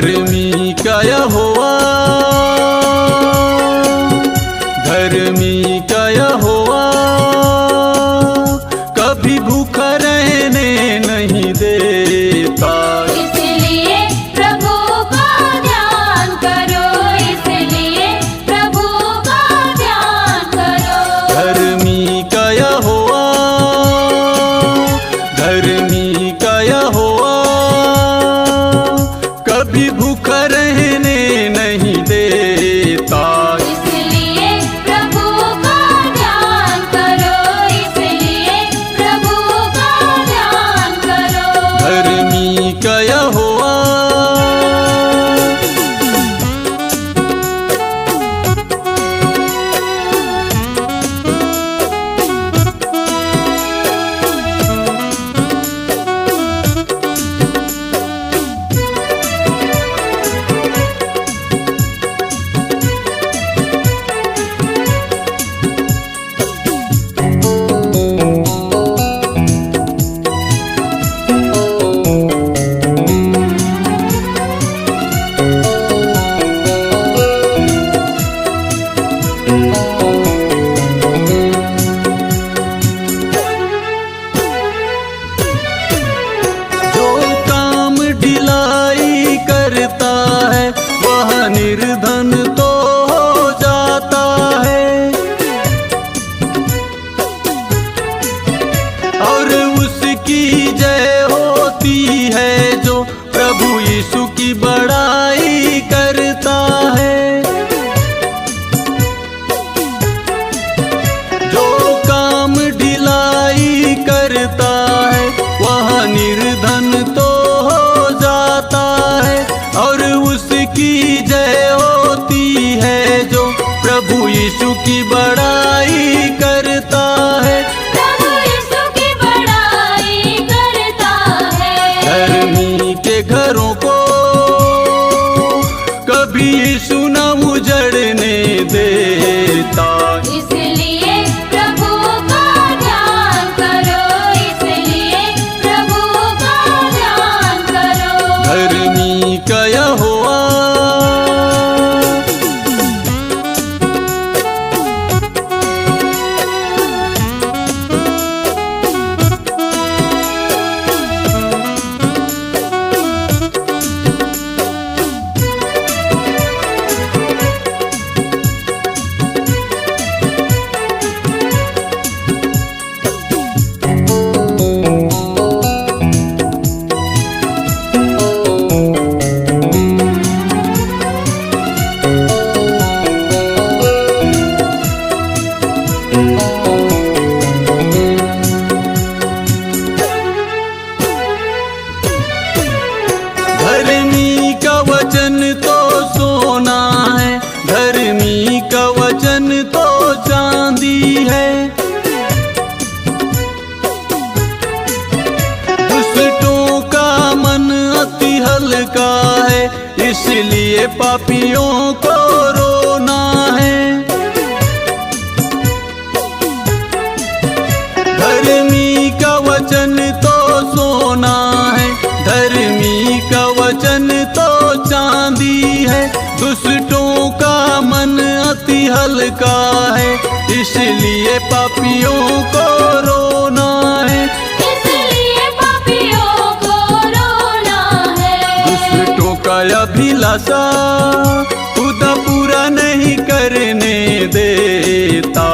धर्मी का यहोवा, धर्मी का यहोवा कभी भूखा रहने नहीं देता। इसलिए प्रभु का ध्यान करो, इसलिए प्रभु का ध्यान करो। धर्मी का यहोवा, धर्मी का यहोवा कभी भूखा रहने नहीं देता। इसलिए प्रभु का ध्यान करो, इसलिए प्रभु का ध्यान करो। धर्मी का यहोवा। निर्धन तो हो जाता है और उसकी जय होती है जो प्रभु यीशु की बड़ाई करता है। जो काम ढिलाई करता है वह निर्धन तो हो जाता है और उसकी जय होती है जो प्रभु यीशु की बड़ाई करता है। प्रभु यीशु की बड़ाई करता है। धर्मी के घरों को कभी यीशु न उजड़ने देता। इसलिए प्रभु का ध्यान करो, इसलिए प्रभु का ध्यान करो। धर्मी का यहोवा। धर्मी का वचन तो सोना है, धर्मी का वचन तो चांदी है। दुष्टों का मन अति हल्का है, इसलिए पापियों को रोना है। धर्मी का वचन तो सोना है, धर्मी का वचन तो चांदी है। दुष्टों का मन अति हल्का है, इसलिए पापियों को रोना है। इसलिए पापियों को रोना है। दुष्टों का अभिलाषा खुदा पूरा नहीं करने देता।